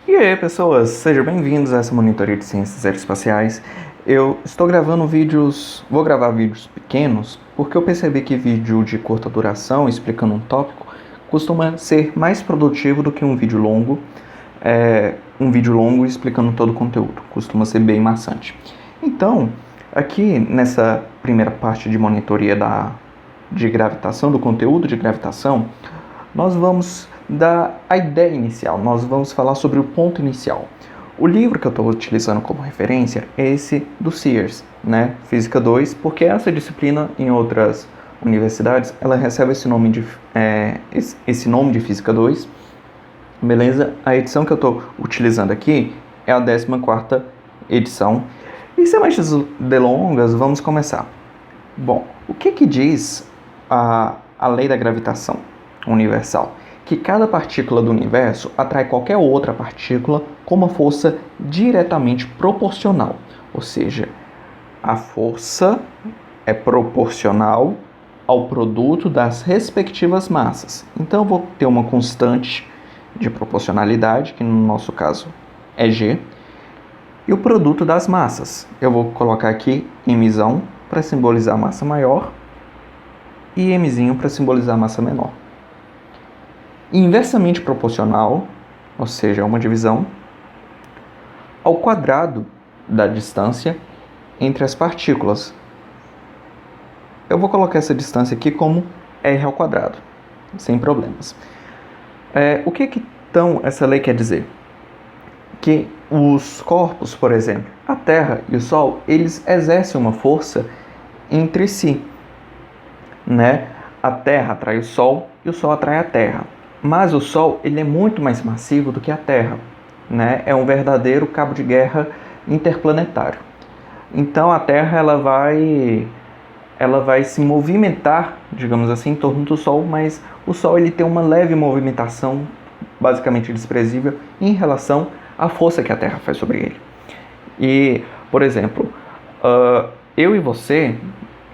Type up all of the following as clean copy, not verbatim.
E aí, pessoas, sejam bem-vindos a essa monitoria de ciências aeroespaciais. Eu estou gravando vídeos, vou gravar vídeos pequenos, porque eu percebi que vídeo de curta duração, explicando um tópico, costuma ser mais produtivo do que um vídeo longo. Um vídeo longo explicando todo o conteúdo, costuma ser bem maçante. Então, aqui nessa primeira parte de monitoria de gravitação, do conteúdo de gravitação, nós vamos dar a ideia inicial, nós vamos falar sobre o ponto inicial. O livro que eu estou utilizando como referência é esse do Sears, né? Física 2, porque essa disciplina em outras universidades ela recebe esse nome de Física 2, beleza? A edição que eu estou utilizando aqui é a 14ª edição. E sem mais delongas, vamos começar. Bom, o que diz a lei da gravitação universal? Que cada partícula do universo atrai qualquer outra partícula com uma força diretamente proporcional. Ou seja, a força é proporcional ao produto das respectivas massas. Então, eu vou ter uma constante de proporcionalidade, que no nosso caso é G, e o produto das massas. Eu vou colocar aqui Mzão para simbolizar a massa maior e Mzinho para simbolizar a massa menor. Inversamente proporcional, ou seja, uma divisão, ao quadrado da distância entre as partículas. Eu vou colocar essa distância aqui como r ao quadrado, sem problemas. O que então essa lei quer dizer? Que os corpos, por exemplo, a Terra e o Sol, eles exercem uma força entre si, né? A Terra atrai o Sol e o Sol atrai a Terra. Mas o Sol ele é muito mais massivo do que a Terra, né? É um verdadeiro cabo de guerra interplanetário. Então a Terra ela vai se movimentar, digamos assim, em torno do Sol, mas o Sol ele tem uma leve movimentação, basicamente desprezível, em relação à força que a Terra faz sobre ele. E, por exemplo, eu e você,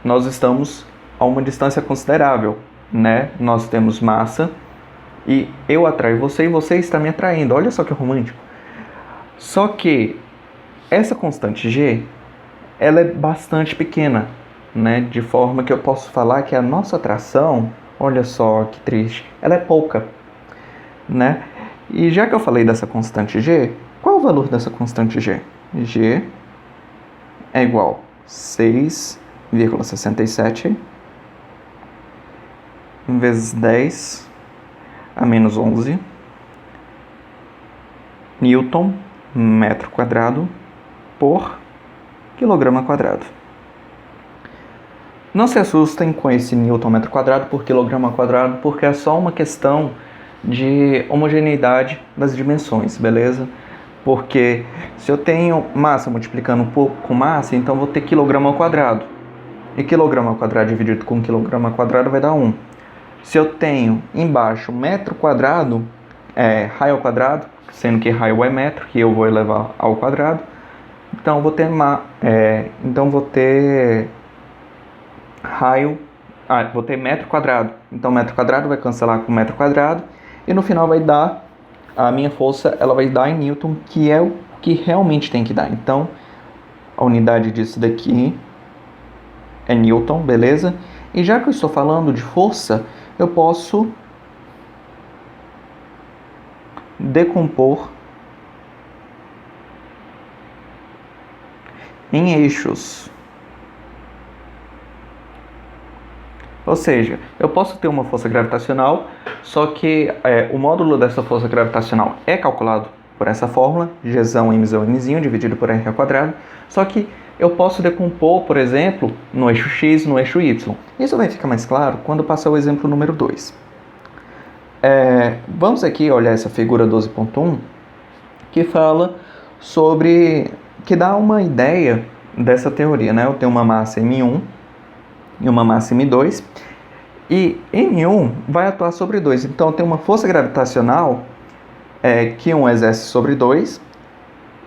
nós estamos a uma distância considerável, né? Nós temos massa, e eu atraio você e você está me atraindo. Olha só que romântico. Só que essa constante G, ela é bastante pequena, né? De forma que eu posso falar que a nossa atração, olha só que triste, ela é pouca, né? E já que eu falei dessa constante G, qual é o valor dessa constante G? G é igual a 6,67 vezes 10 a menos 11 Newton metro quadrado por quilograma quadrado. Não se assustem com esse Newton metro quadrado por quilograma quadrado, porque é só uma questão de homogeneidade das dimensões, beleza? Porque se eu tenho massa multiplicando com massa, então vou ter quilograma ao quadrado. E quilograma ao quadrado dividido com quilograma ao quadrado vai dar 1. Se eu tenho embaixo metro quadrado, raio ao quadrado, sendo que raio é metro, que eu vou elevar ao quadrado, então vou ter vou ter metro quadrado. Então metro quadrado vai cancelar com metro quadrado e no final vai dar a minha força, ela vai dar em Newton, que é o que realmente tem que dar. Então a unidade disso daqui é Newton, beleza? E já que eu estou falando de força, eu posso decompor em eixos. Ou seja, eu posso ter uma força gravitacional, só que o módulo dessa força gravitacional é calculado por essa fórmula, Gzão, Mzão, Mzinho, dividido por r ao quadrado, só que eu posso decompor, por exemplo, no eixo x, no eixo y. Isso vai ficar mais claro quando passar o exemplo número 2. Vamos aqui olhar essa figura 12.1, que fala sobre, que dá uma ideia dessa teoria, né? Eu tenho uma massa M1 e uma massa M2, e M1 vai atuar sobre 2. Então eu tenho uma força gravitacional que 1 exerce sobre 2,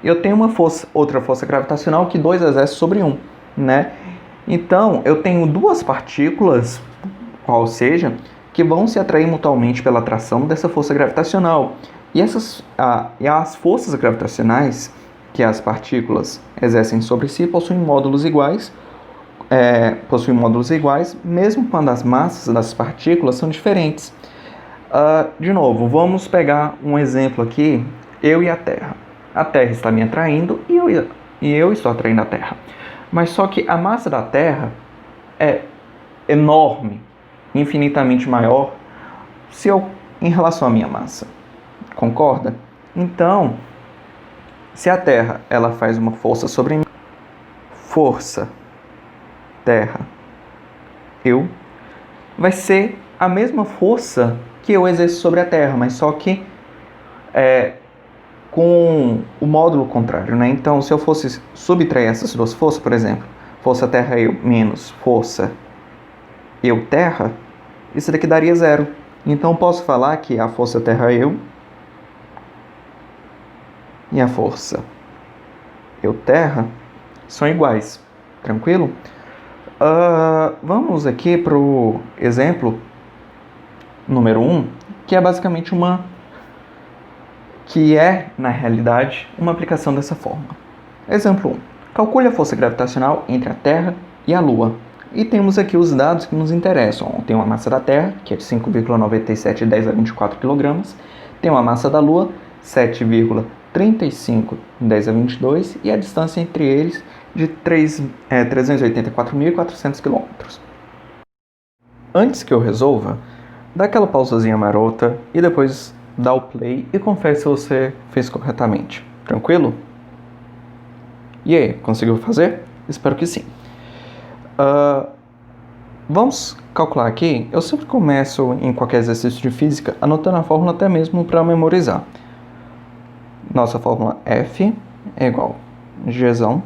e eu tenho outra força gravitacional que 2 exerce sobre 1, né? Então eu tenho duas partículas, qual seja, que vão se atrair mutuamente pela atração dessa força gravitacional. E as forças gravitacionais que as partículas exercem sobre si possuem módulos iguais, mesmo quando as massas das partículas são diferentes. De novo, vamos pegar um exemplo aqui, eu e a Terra. A Terra está me atraindo e eu estou atraindo a Terra. Mas só que a massa da Terra é enorme, infinitamente maior em relação à minha massa. Concorda? Então, se a Terra ela faz uma força sobre mim, força, Terra, eu, vai ser a mesma força que eu exerço sobre a Terra, mas só que com o módulo contrário, né? Então, se eu fosse subtrair essas duas forças, por exemplo, força Terra eu menos força eu Terra, isso daqui daria zero. Então, posso falar que a força Terra eu e a força eu Terra são iguais, tranquilo? Vamos aqui para o exemplo número 1, que é basicamente na realidade, uma aplicação dessa forma. Exemplo 1. Calcule a força gravitacional entre a Terra e a Lua. E temos aqui os dados que nos interessam. Tem uma massa da Terra, que é de 5,97 10 a 24 kg. Tem uma massa da Lua, 7,35 10 a 22. E a distância entre eles de 384.400 km. Antes que eu resolva, dá aquela pausazinha marota e depois dá o play e confere se você fez corretamente. Tranquilo? E aí, conseguiu fazer? Espero que sim. Vamos calcular aqui. Eu sempre começo em qualquer exercício de física anotando a fórmula até mesmo para memorizar. Nossa fórmula F é igual a Gzão,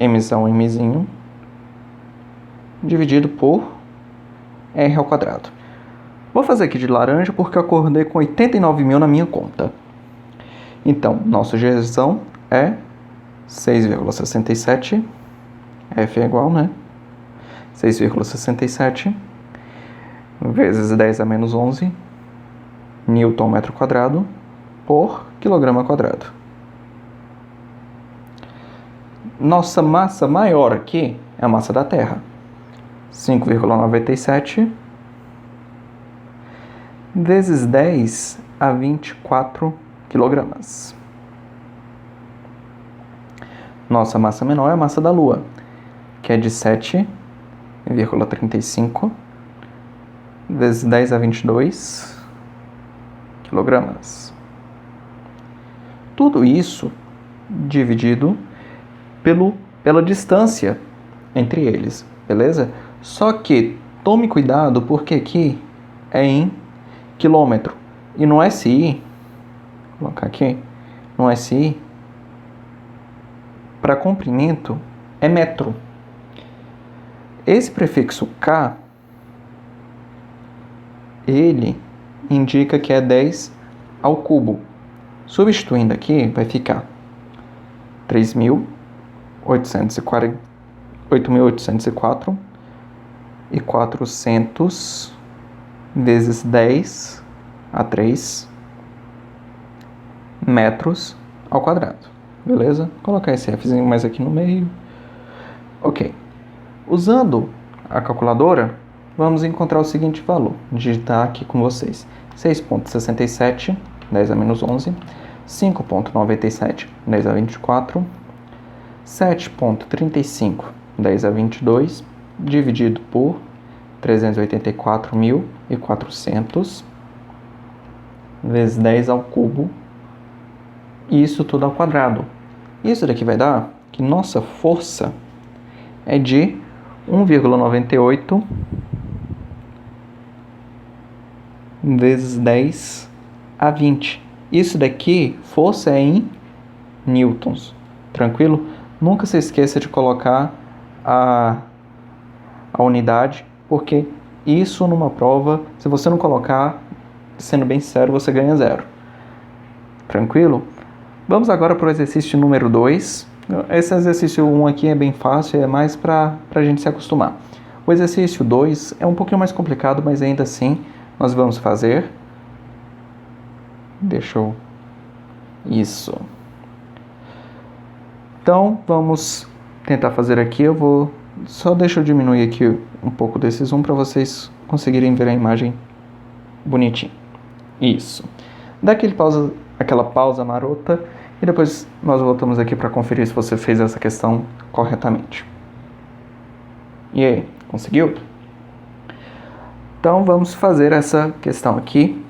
Mzão, Mzinho, dividido por R ao quadrado. Vou fazer aqui de laranja porque eu acordei com 89.000 na minha conta. Então, nosso Gzão é 6,67. F é igual, né? 6,67 vezes 10 a menos 11 Newton metro quadrado por quilograma quadrado. Nossa massa maior aqui é a massa da Terra. 5,97 vezes 10 a 24 quilogramas. Nossa massa menor é a massa da Lua, que é de 7,35 vezes 10 a 22 quilogramas. Tudo isso dividido pela distância entre eles, beleza? Só que tome cuidado porque aqui é em quilômetro e no SI, vou colocar aqui, no SI, para comprimento é metro. Esse prefixo K, ele indica que é 10 ao cubo. Substituindo aqui, vai ficar 8.804 e 400 vezes 10 a 3 metros ao quadrado. Beleza? Vou colocar esse Fzinho mais aqui no meio. Ok. Usando a calculadora, vamos encontrar o seguinte valor. Digitar aqui com vocês. 6,67, 10 a menos 11. 5,97, 10 a 24. 7,35, 10 a 22. Dividido por 384.400 vezes 10 ao cubo. E isso tudo ao quadrado. Isso daqui vai dar que nossa força é de 1,98 vezes 10 a 20. Isso daqui, força é em newtons. Tranquilo? Nunca se esqueça de colocar a unidade, porque isso numa prova, se você não colocar, sendo bem sério, você ganha 0. Tranquilo? Vamos agora para o exercício número 2. Esse exercício 1 aqui é bem fácil, é mais para a gente se acostumar. O exercício 2 é um pouquinho mais complicado, mas ainda assim nós vamos fazer. Deixa eu... Isso. Então, vamos tentar fazer aqui. Deixa eu diminuir aqui um pouco desse zoom para vocês conseguirem ver a imagem bonitinho. Isso. Dá aquela pausa marota e depois nós voltamos aqui para conferir se você fez essa questão corretamente. E aí, conseguiu? Então, vamos fazer essa questão aqui.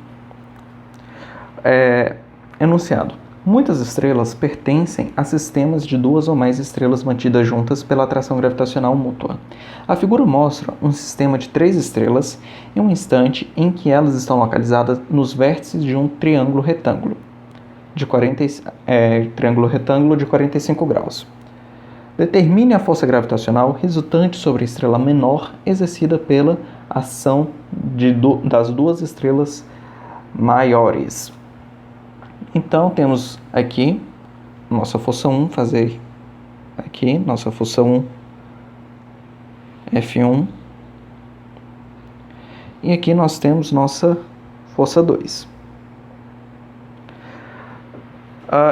Enunciado. Muitas estrelas pertencem a sistemas de duas ou mais estrelas mantidas juntas pela atração gravitacional mútua. A figura mostra um sistema de 3 estrelas em um instante em que elas estão localizadas nos vértices de um triângulo retângulo de 45 graus. Determine a força gravitacional resultante sobre a estrela menor exercida pela ação das duas estrelas maiores. Então, temos aqui nossa força 1, fazer aqui, nossa força 1, F1. E aqui nós temos nossa força 2.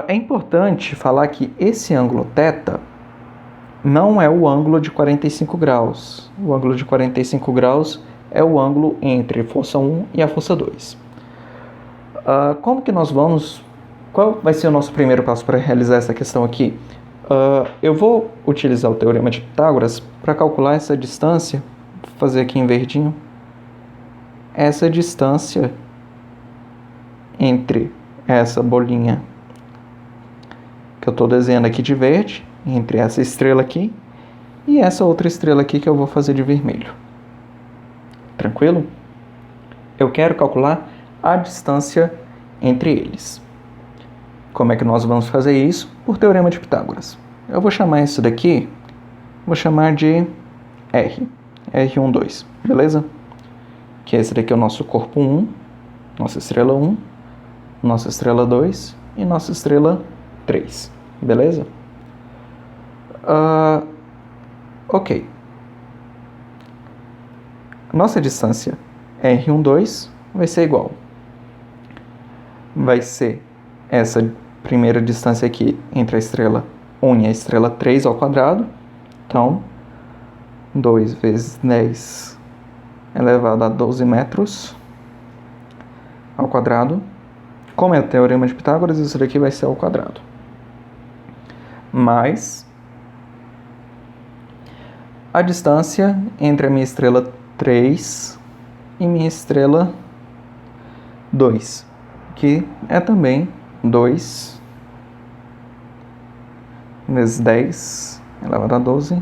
É importante falar que esse ângulo θ não é o ângulo de 45 graus. O ângulo de 45 graus é o ângulo entre a força 1 e a força 2. Como que nós vamos... Qual vai ser o nosso primeiro passo para realizar essa questão aqui? Eu vou utilizar o Teorema de Pitágoras para calcular essa distância. Vou fazer aqui em verdinho. Essa distância entre essa bolinha que eu estou desenhando aqui de verde, entre essa estrela aqui e essa outra estrela aqui que eu vou fazer de vermelho. Tranquilo? Eu quero calcular a distância entre eles. Como é que nós vamos fazer isso? Por Teorema de Pitágoras. Eu vou chamar isso daqui, vou chamar de R, R12, beleza? Que esse daqui é o nosso corpo 1, nossa estrela 1, nossa estrela 2 e nossa estrela 3, beleza? Ok. Nossa distância R12 vai ser igual. Vai ser essa primeira distância aqui entre a estrela 1 e a estrela 3 ao quadrado. Então, 2 vezes 10 elevado a 12 metros ao quadrado. Como é o Teorema de Pitágoras, isso daqui vai ser ao quadrado. Mais a distância entre a minha estrela 3 e minha estrela 2, que é também 2 vezes 10 elevado a 12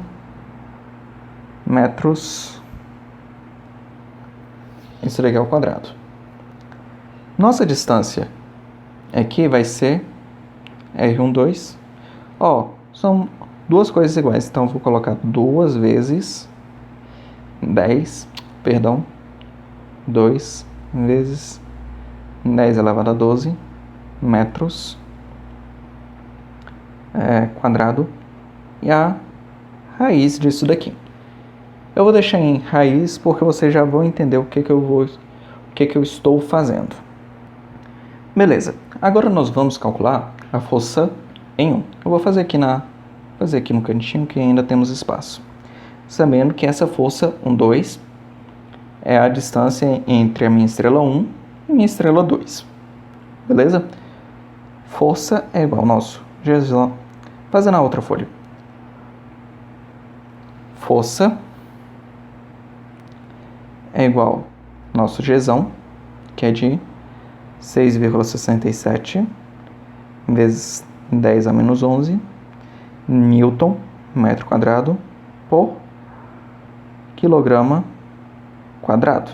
metros. Isso daqui é ao quadrado. Nossa distância aqui vai ser R12. São duas coisas iguais. Então, eu vou colocar 2 vezes 2 vezes 10 elevado a 12 metros quadrado e a raiz disso daqui. Eu vou deixar em raiz porque vocês já vão entender o que eu estou fazendo. Beleza, agora nós vamos calcular a força em 1. Eu vou fazer aqui no cantinho que ainda temos espaço. Sabendo que essa força 2 é a distância entre a minha estrela 1 e minha estrela 2. Beleza? Força é igual ao nosso Gzão. Fazendo a outra folha. Força é igual ao nosso Gzão, que é de 6,67 vezes 10 a menos 11 Newton, metro quadrado, por quilograma quadrado,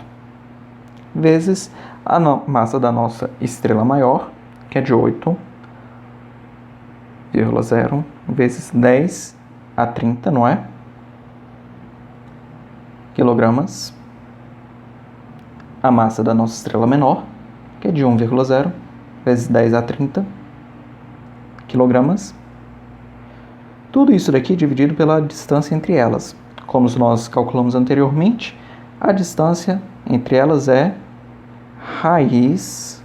vezes a massa da nossa estrela maior, que é de 8,0 vezes 10 a 30, não é? Quilogramas. A massa da nossa estrela menor, que é de 1,0 vezes 10 a 30 quilogramas. Tudo isso daqui dividido pela distância entre elas. Como nós calculamos anteriormente, a distância entre elas é raiz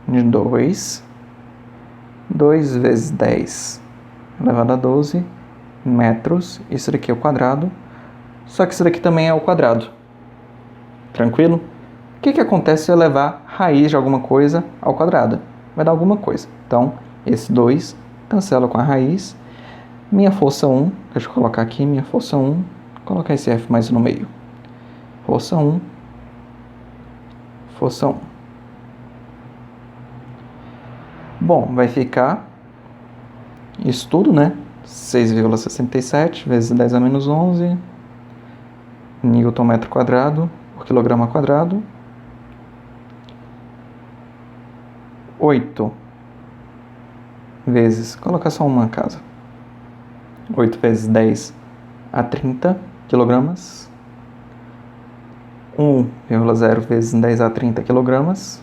de 2. 2 vezes 10 elevado a 12 metros. Isso daqui é o quadrado. Só que isso daqui também é o quadrado. Tranquilo? O que acontece se eu levar raiz de alguma coisa ao quadrado? Vai dar alguma coisa. Então, esse 2 cancela com a raiz. Minha força 1, deixa eu colocar aqui, minha força 1, colocar esse F mais no meio. Força 1, força 1. Bom, vai ficar isso tudo, né? 6,67 vezes 10 a menos 11 Newton metro quadrado por quilograma quadrado. 8 vezes, colocar só uma casa. 8 vezes 10 a 30 quilogramas. 1,0 vezes 10 a 30 quilogramas.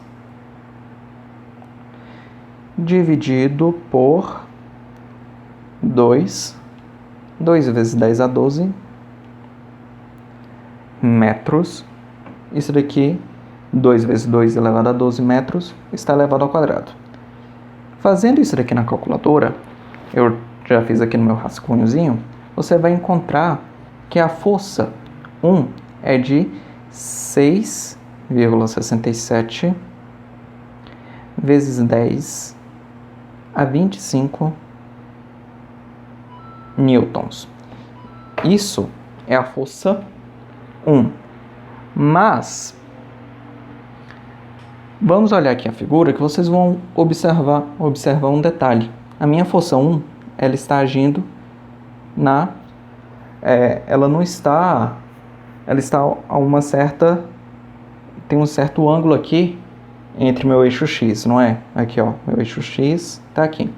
Dividido por 2. 2 vezes 10 a 12 metros. Isso daqui, 2 vezes 2 elevado a 12 metros, está elevado ao quadrado. Fazendo isso daqui na calculadora, eu já fiz aqui no meu rascunhozinho, você vai encontrar que a força 1 é de 6,67 vezes 10 a 25 newtons. Isso é a força 1. Mas, vamos olhar aqui a figura que vocês vão observar um detalhe. A minha força 1, ela está agindo ela está a uma certa, tem um certo ângulo aqui entre meu eixo X, não é? Aqui, ó, meu eixo X está aqui.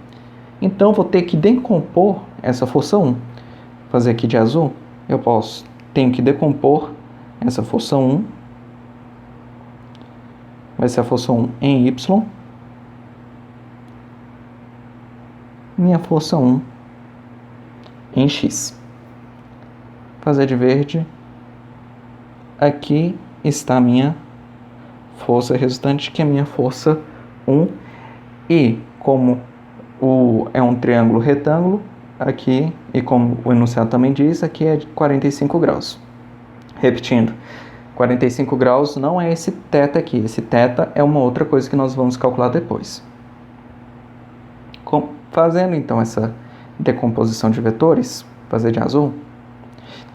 Então, vou ter que decompor essa força 1. Vou fazer aqui de azul, tenho que decompor essa força 1. Vai ser a força 1 em Y. Minha força 1 em X. Fazer de verde. Aqui está a minha força resultante, que é a minha força 1. E como é um triângulo retângulo, aqui, e como o enunciado também diz, aqui é de 45 graus. Repetindo, 45 graus não é esse θ aqui. Esse θ é uma outra coisa que nós vamos calcular depois. Fazendo então essa decomposição de vetores, fazer de azul.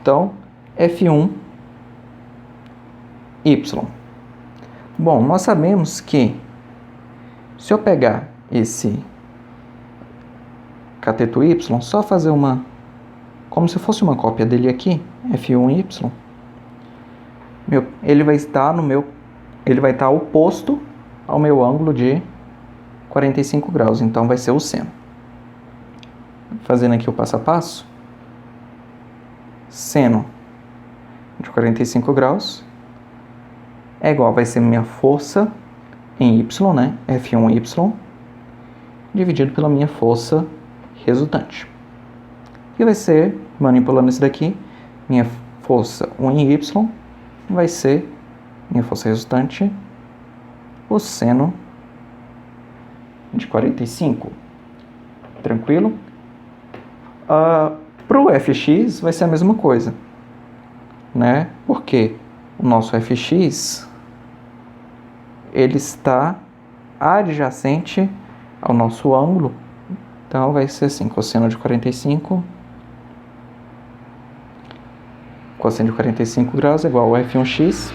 Então, F1, Y. Bom, nós sabemos que se eu pegar esse cateto Y, só fazer como se fosse uma cópia dele aqui, F1Y, ele vai estar oposto ao meu ângulo de 45 graus, então vai ser o seno. Fazendo aqui o passo a passo, seno de 45 graus é igual, vai ser minha força em Y, né? F1Y, dividido pela minha força resultante. E vai ser, manipulando isso daqui, minha força 1 em Y vai ser minha força resultante, o seno de 45. Tranquilo? Para o Fx vai ser a mesma coisa, né? Porque o nosso Fx ele está adjacente ao nosso ângulo, então vai ser assim, cosseno de 45 graus é igual ao F1x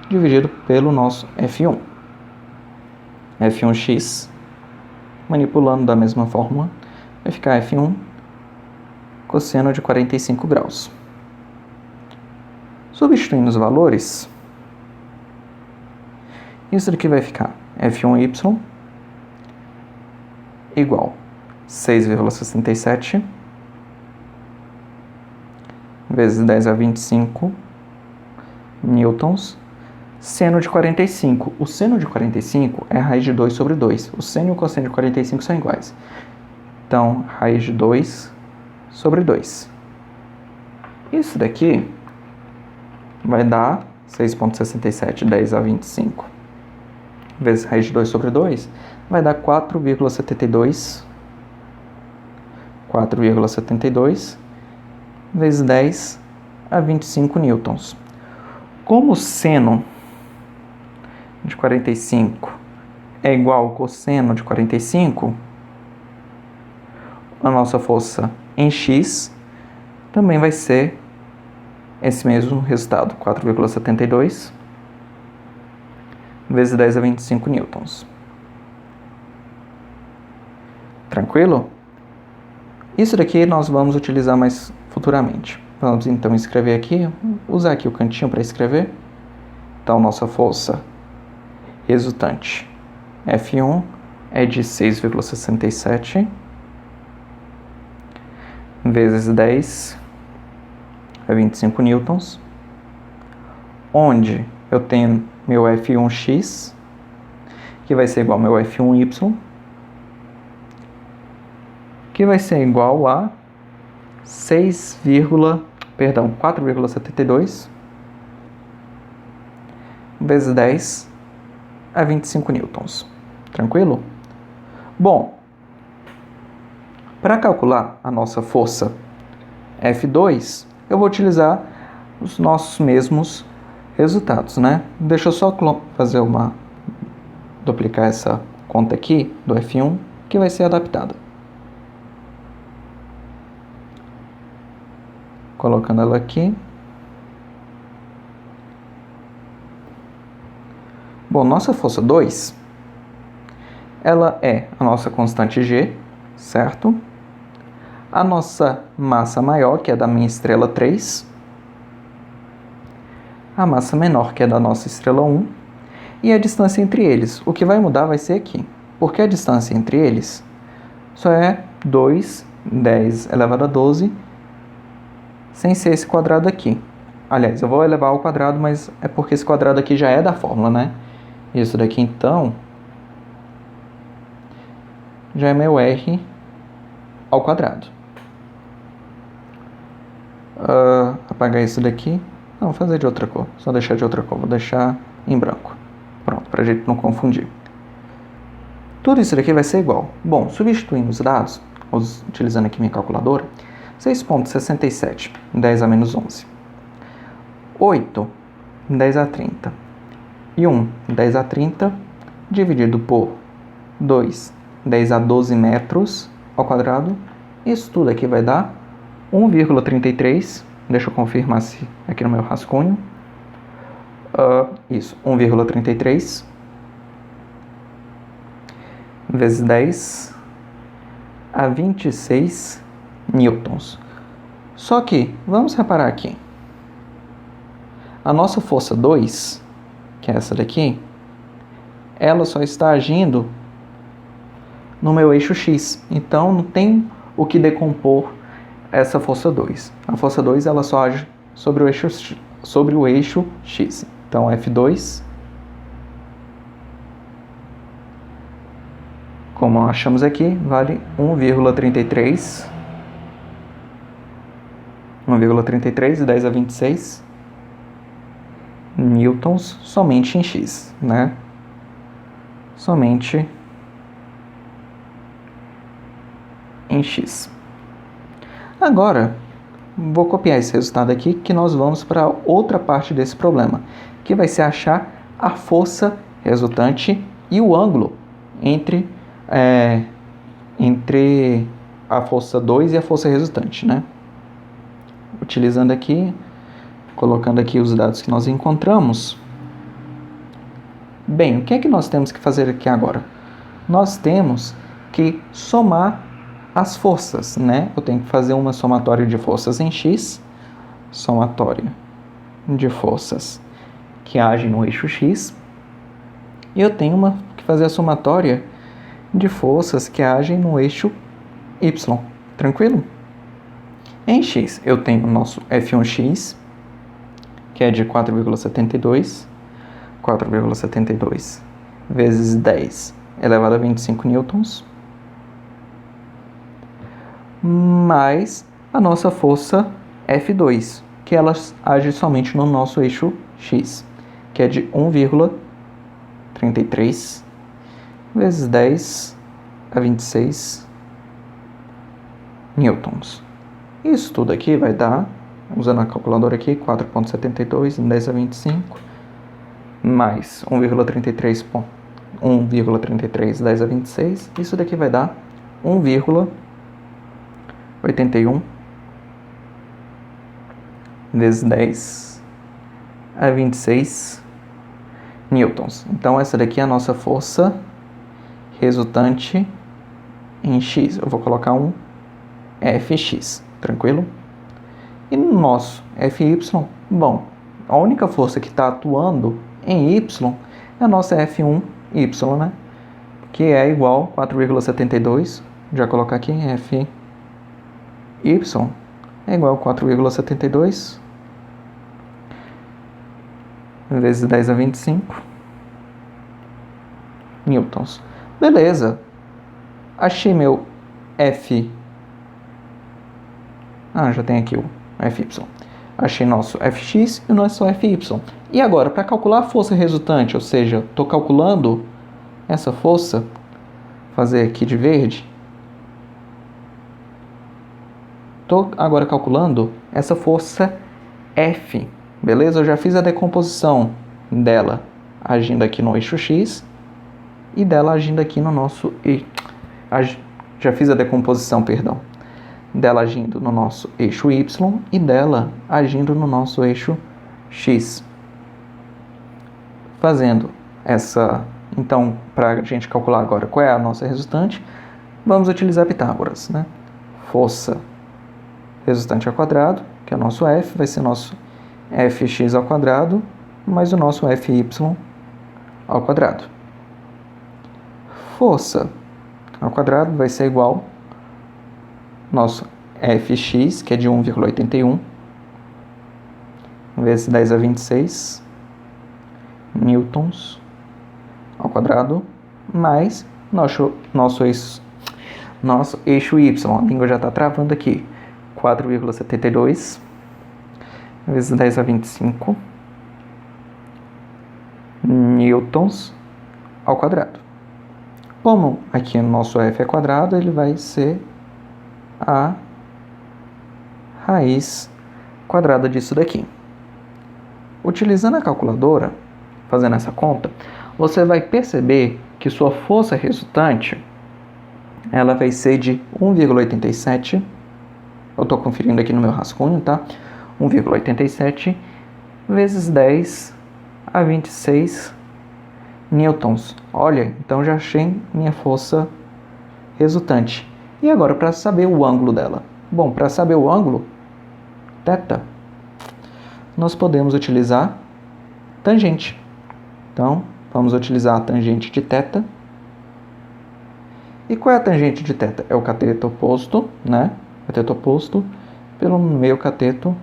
dividido pelo nosso F1. F1x, manipulando da mesma forma, vai ficar F1 cosseno de 45 graus. Substituindo os valores, isso daqui vai ficar F1y igual 6,67 vezes 10 a 25 newtons, seno de 45. O seno de 45 é a raiz de 2 sobre 2. O seno e o cosseno de 45 são iguais. Então, raiz de 2 sobre 2. Isso daqui vai dar 6,67, 10 a 25 vezes raiz de 2 sobre 2, vai dar 4,72 vezes 10 a 25 newtons. Como o seno de 45 é igual ao cosseno de 45, a nossa força em X também vai ser esse mesmo resultado, 4,72 vezes 10 a 25 newtons. Tranquilo? Isso daqui nós vamos utilizar mais futuramente. Vamos então escrever aqui, usar aqui o cantinho para escrever. Então, nossa força resultante F1 é de 6,67 vezes 10 a 25 newtons, onde eu tenho meu F1x, que vai ser igual ao meu F1y, que vai ser igual a 4,72 vezes 10 a 25 newtons. Tranquilo? Bom, para calcular a nossa força F2, eu vou utilizar os nossos mesmos resultados, né? Deixa eu só duplicar essa conta aqui do F1, que vai ser adaptada. Colocando ela aqui. Bom, nossa força 2, ela é a nossa constante G, certo? A nossa massa maior, que é da minha estrela 3. A massa menor, que é da nossa estrela 1. E a distância entre eles. O que vai mudar vai ser aqui. Porque a distância entre eles só é 2, 10 elevado a 12, sem ser esse quadrado aqui. Aliás, eu vou elevar ao quadrado, mas é porque esse quadrado aqui já é da fórmula, né? Isso daqui, então, já é meu R ao quadrado. Apagar isso daqui. Não, vou fazer de outra cor. Só deixar de outra cor. Vou deixar em branco. Pronto, pra gente não confundir. Tudo isso daqui vai ser igual. Bom, substituindo os dados, utilizando aqui minha calculadora, 6,67, 10 a menos 11. 8, 10 a 30. E 1, 10 a 30, dividido por 2, 10 a 12 metros ao quadrado. Isso tudo aqui vai dar 1,33. Deixa eu confirmar se aqui no meu rascunho. Isso, 1,33 vezes 10 a 26 newtons. Só que, vamos reparar aqui. A nossa força 2, que é essa daqui, ela só está agindo no meu eixo X. Então, não tem o que decompor essa força 2. A força 2 ela só age sobre o eixo X. Então, F2, como achamos aqui, vale 1,33 e 10 a 26 newtons somente em X, né? Somente em X. Agora, vou copiar esse resultado aqui, que nós vamos para outra parte desse problema, que vai ser achar a força resultante e o ângulo entre a força 2 e a força resultante, né? Utilizando aqui, colocando aqui os dados que nós encontramos. Bem, o que é que nós temos que fazer aqui agora? Nós temos que somar as forças, né? Eu tenho que fazer uma somatória de forças em X, somatória de forças que agem no eixo X, e eu tenho que fazer a somatória de forças que agem no eixo Y. Tranquilo? Em X, eu tenho o nosso F1x, que é de 4,72 vezes 10 elevado a 25 newtons, mais a nossa força F2, que ela age somente no nosso eixo X, que é de 1,33 1,33 vezes 10 a 26 newtons. Isso tudo aqui vai dar, usando a calculadora aqui, 4,72 em 10 a 25, mais 1,33 10 a 26. Isso daqui vai dar 1,81 vezes 10 a 26 newtons. Então, essa daqui é a nossa força resultante em X. Eu vou colocar um Fx, tranquilo? E no nosso Fy, bom, a única força que está atuando em Y é a nossa F1Y, né? Que é igual a 4,72. Já colocar aqui em Fy é igual a 4,72 vezes 10 a 25 newtons. Beleza. Achei meu F. Já tem aqui o Fy. Achei nosso Fx e nosso Fy. E agora, para calcular a força resultante, ou seja, estou calculando essa força, fazer aqui de verde. Estou agora calculando essa força F, beleza? Eu já fiz a decomposição dela agindo aqui no eixo X e dela agindo aqui no nosso já fiz a decomposição, dela agindo no nosso eixo Y e dela agindo no nosso eixo X. Fazendo essa, então, para a gente calcular agora qual é a nossa resultante, vamos utilizar Pitágoras, né? Força resultante ao quadrado, que é o nosso F, vai ser nosso Fx ao quadrado, mais o nosso Fy ao quadrado. Força ao quadrado vai ser igual nosso Fx, que é de 1,81, vezes 10 a 26 newtons ao quadrado, mais nosso eixo Y, a língua já está travando aqui, 4,72 vezes 10 a 25 newtons ao quadrado. Como aqui no nosso F é quadrado, ele vai ser a raiz quadrada disso daqui. Utilizando a calculadora, fazendo essa conta, você vai perceber que sua força resultante ela vai ser de 1,87. Eu estou conferindo aqui no meu rascunho, tá? 1,87 vezes 10 a 26 newtons. Olha, então já achei minha força resultante. E agora, para saber o ângulo dela? Bom, para saber o ângulo, θ, nós podemos utilizar tangente. Então, vamos utilizar a tangente de θ. E qual é a tangente de θ? É o cateto oposto, né? Cateto oposto pelo meio cateto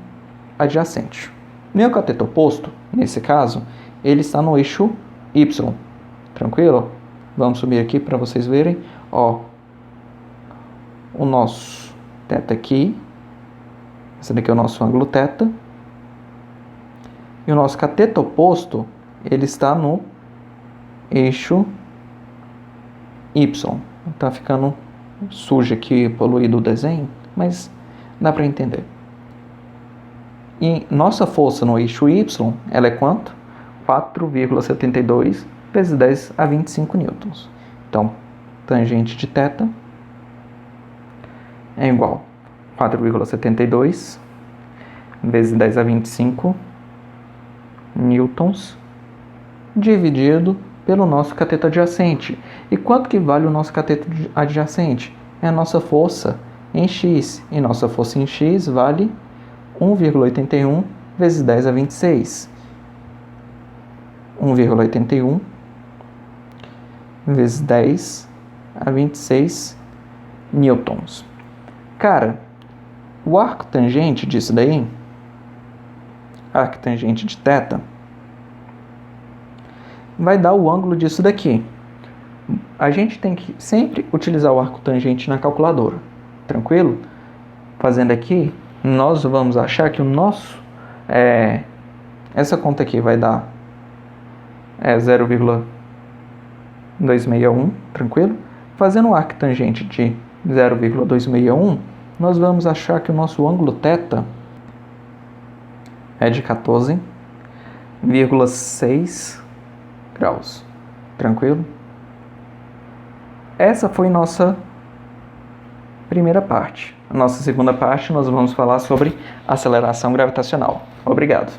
adjacente. Meio cateto oposto, nesse caso, ele está no eixo Y. Tranquilo? Vamos subir aqui para vocês verem. Ó, o nosso θ aqui. Esse daqui é o nosso ângulo θ. E o nosso cateto oposto, ele está no eixo Y. Tá ficando sujo aqui, poluído o desenho, mas dá para entender. E nossa força no eixo Y, ela é quanto? 4,72 vezes 10 a 25 newtons. Então, tangente de θ é igual a 4,72 vezes 10 a 25 newtons dividido pelo nosso cateto adjacente. E quanto que vale o nosso cateto adjacente? É a nossa força em X. E nossa força em X vale 1,81 vezes 10 a 26. 1,81 vezes 10 a 26 newtons. Cara, o arco tangente disso daí, arco tangente de θ, vai dar o ângulo disso daqui. A gente tem que sempre utilizar o arco tangente na calculadora, tranquilo? Fazendo aqui, nós vamos achar que o nosso, essa conta aqui vai dar 0,5 261, tranquilo? Fazendo o arctangente de 0,261, nós vamos achar que o nosso ângulo θ é de 14,6 graus, tranquilo? Essa foi nossa primeira parte. Na nossa segunda parte, nós vamos falar sobre aceleração gravitacional. Obrigado.